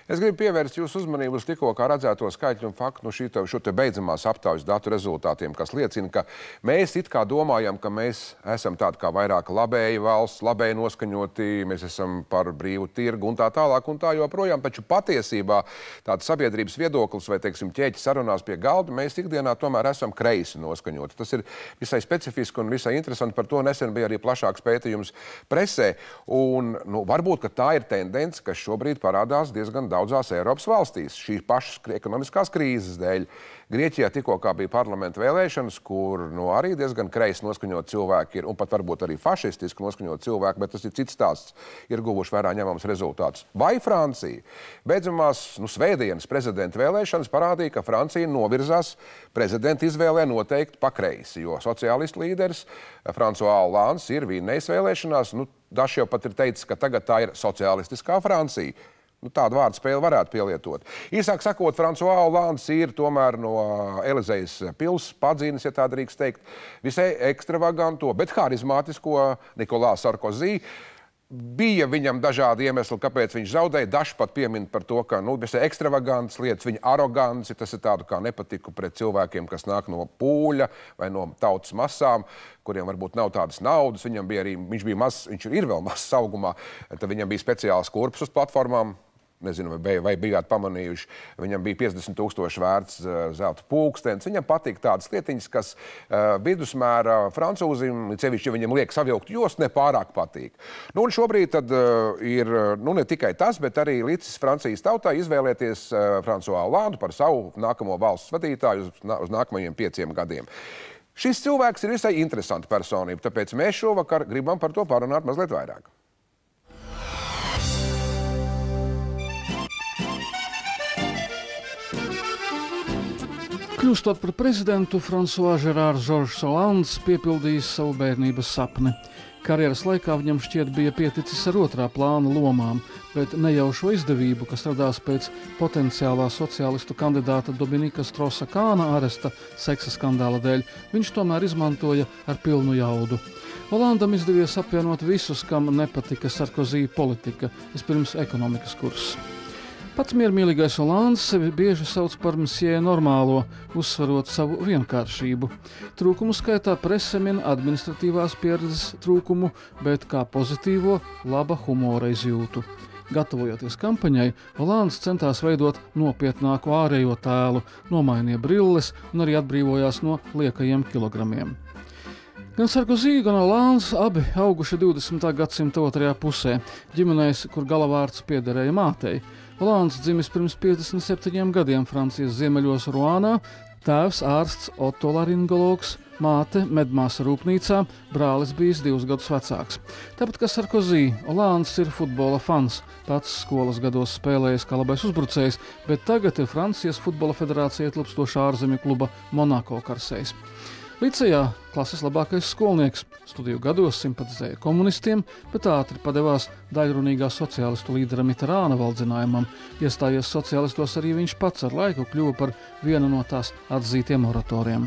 Es gribu pievērst jūsu uzmanību uz tikko redzēto skaitļu un faktu šo te beidzamās aptaujas datu rezultātiem, kas liecina, ka mēs it kā domājam, ka mēs esam tādi kā vairāk labēji valsts, labēji noskaņoti, mēs esam par brīvu tirgu un tā tālāk un tā joprojām, taču patiesībā tāds sabiedrības viedoklis vai, teiksim, ķēķi sarunās pie galda, mēs ikdienā tomēr esam kreisi noskaņoti. Tas ir visai specifiski un visai interesanti, par to nesen bija arī plašāks pētījums presē, un varbūt, ka tā ir tendence, kas šobrīd parādās diezgan daudzās Eiropas valstīs, šīs pašas ekonomiskās krīzes dēļ. Grieķijā tikko bija parlamenta vēlēšanas, kur arī diezgan kreisi noskaņot cilvēki ir, un pat varbūt arī fašistiski noskaņot cilvēki, bet tas ir cits stāsts, ir guvuši vērā ņemams rezultātus. Vai Francija? Beidzamās svētdienas prezidenta vēlēšanas parādīja, ka Francija novirzās prezidenta izvēlē noteikti pa kreisi, jo sociālistu līderis François Hollands ir vinnējis vēlēšanās. Dažs jau pat ir teicis, ka tagad tā ir sociālistiskā Francija. Tādu vārdu spēli varētu pielietot. Īsāk sakot, François Hollands ir tomēr no Elizejas pils padzīnes, ja tā drīkst teikt, visai ekstravaganto, bet harizmātisko Nicolas Sarkozy. Bija viņam dažādi iemesli, kāpēc viņš zaudēja. Dažs pat piemin par to, ka visai ekstravagants lietas, viņa aroganci, tas ir tādu kā nepatiku pret cilvēkiem, kas nāk no pūļa vai no tautas masām, kuriem varbūt nav tādas naudas. Viņam bija arī, viņš ir vēl mazs augumā, tad viņam bija speciāls kurps uz platformām. Nezinu, vai bijāt pamanījuši, viņam bija 50 000 vērts zelta pulkstenis. Viņam patīk tādas lietiņas, kas vidusmēra francūzim, sevišķi, ja viņam liek savilkt jostu, nepārāk patīk. Un šobrīd tad ir ne tikai tas, bet arī licis Francijas tautai izvēlēties François Hollandu par savu nākamo valsts vadītāju uz nākamajiem 5 gadiem. Šis cilvēks ir visai interesanta personība, tāpēc mēs šovakar gribam par to parunāt mazliet vairāk. Kļūstot par prezidentu, François Gérard Georges Hollands piepildījis savu bērnības sapni. Karjeras laikā viņam šķiet bija pieticis ar otrā plāna lomām, bet nejaušo izdevību, kas radās pēc potenciālā sociālistu kandidāta Dominika Strausa-Kahna aresta seksa skandāla dēļ, viņš tomēr izmantoja ar pilnu jaudu. Hollandam izdevies apvienot visus, kam nepatika Sarkozy politika, vispirms ekonomikas kurs. Pats miermīlīgais Hollands sevi bieži sauc par Monsieur Normālo, uzsverot savu vienkāršību. Trūkumu skaitā prese min administratīvās pieredzes trūkumu, bet kā pozitīvo laba humora izjūtu. Gatavojoties kampaņai, Hollands centās veidot nopietnāku ārējo tēlu, nomainīja brilles un arī atbrīvojās no liekajiem kilogramiem. Gan Sarkozy, gan Hollands abi auguši 20. gadsimta otrajā pusē, ģimenēs, kur galavārds piederēja mātei. Hollands dzimis pirms 57 gadiem Francijas ziemeļos Ruānā, tēvs ārsts otolaringologs, māte medmāsa rūpnīcā, brālis bijis 2 gadus vecāks. Tāpat kā Sarkozy, Hollands ir futbola fans, pats skolas gados spēlējis kā labais uzbrucējs, bet tagad ir Francijas futbola federācija ietilpstošā ārzemju kluba Monaco karsējs. Licejā klases labākais skolnieks, studiju gados simpatizēja komunistiem, bet ātri padevās daļrunīgā sociālistu līdera Mitterāna valdzinājumam. Iestājies sociālistos arī viņš pats ar laiku kļuva par vienu no tās atzītiem oratoriem.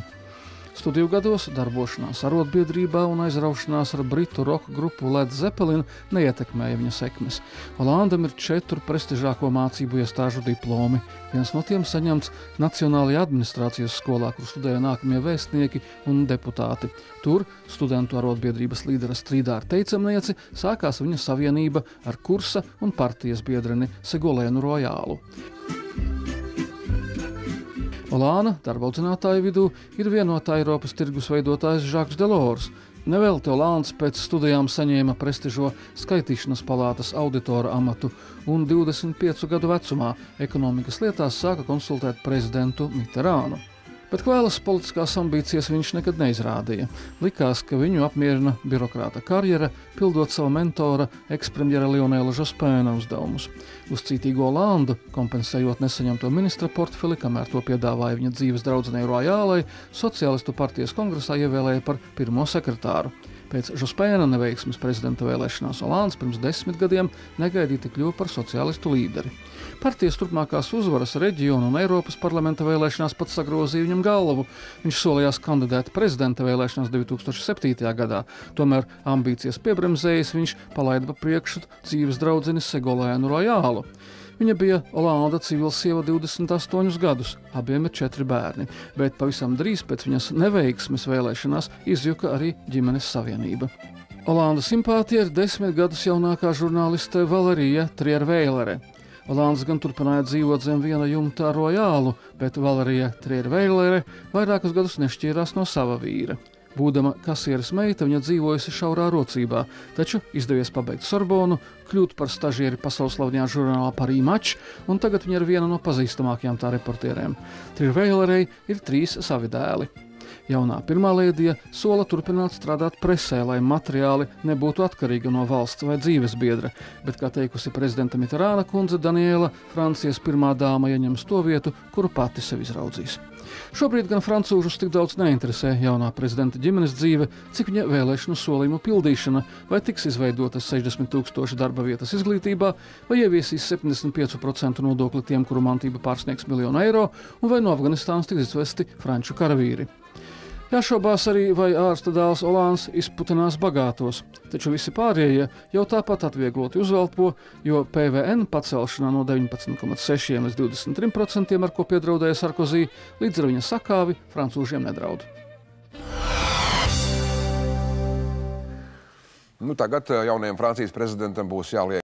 Studiju gados darbošanās arotbiedrībā un aizraušanās ar britu roka grupu Led Zeppelin neietekmēja viņa sekmes. Hollandam ir 4 prestižāko mācību iestāžu diplomi. Viens no tiem saņemts Nacionālajā administrācijas skolā, kur studēja nākamie vēstnieki un deputāti. Tur studentu arotbiedrības līdera strīdā ar teicamnieci sākās viņa savienība ar kursa un partijas biedreni Ségolènu Royālu. Hollanda darba audzinātāju vidū ir vienotā Eiropas tirgus veidotājs Žaks Delors. Nevelti Hollands pēc studijām saņēma prestižo skaitīšanas palātas auditora amatu un 25 gadu vecumā ekonomikas lietās sāka konsultēt prezidentu Mitterānu. Bet kvēlas politiskās ambīcijas viņš nekad neizrādīja. Likās, ka viņu apmierina birokrāta karjera, pildot savu mentora, ekspremjera Lionela Jospēna uzdevumus. Uz cītīgo Hollandu, kompensējot nesaņemto ministra portfeli, kamēr to piedāvāja viņa dzīves draudzenei Royālai, Sociālistu partijas kongresā ievēlēja par pirmo sekretāru. Pēc Jospēna neveiksmes prezidenta vēlēšanās Hollands pirms 10 gadiem negaidīti kļuva par sociālistu līderi. Partijas turpmākās uzvaras reģionu un Eiropas parlamenta vēlēšanās pat sagrozīja viņam galvu. Viņš solījās kandidēt prezidenta vēlēšanās 2007. gadā. Tomēr ambīcijas piebremzējis, viņš palaida pa priekšu dzīves draudzeni Ségolènu Royālu. Viņa bija Olanda civilsieva 28 gadus, abiem ir 4 bērni, bet pavisam drīz pēc viņas neveiksmes vēlēšanās izjuka arī ģimenes savienība. Olanda simpātija ir 10 gadus jaunākā žurnāliste Valerija Trierveilere. Olands gan turpināja dzīvot zem viena jumta ar Royālu, bet Valerija Trierveilere vairākus gadus nešķīrās no sava vīra. Būdama kasieres meita, viņa dzīvojusi šaurā rocībā, taču izdevies pabeigt Sorbonu, kļūt par stažieri pasauleslavajā žurnālā Paris Match, un tagad viņa ir viena no pazīstamākajām tā reportierēm. Trierveilerei ir 3 savi dēli. Jaunā pirmā lēdija sola turpināt strādāt presē, lai materiāli nebūtu atkarīgi no valsts vai dzīves biedra, bet, kā teikusi prezidenta Mitterāna kundze Daniela, Francijas pirmā dāma ieņems to vietu, kuru pati sev izraudzīs. Šobrīd gan francūžus tik daudz neinteresē jaunā prezidenta ģimenes dzīve, cik viņa vēlēšanu solījumu pildīšana, vai tiks izveidotas 60 000 darba vietas izglītībā, vai ieviesīs 75% nodokli tiem, kuru mantība pārsniegs 1 000 000 eiro, un vai no Afganistānas tiks izvesti franču karavīri. Jāšaubās arī, vai ārsta dēls Olands izputinās bagātos, taču visi pārējie jau tāpat atviegloti uzvelpo, jo PVN pacelšanā no 19,6% līdz 23%, ar ko piedraudēja Sarkozī, līdz ar viņa sakāvi francūžiem nedraud. Tagad jaunajam Francijas prezidentam būs jāliek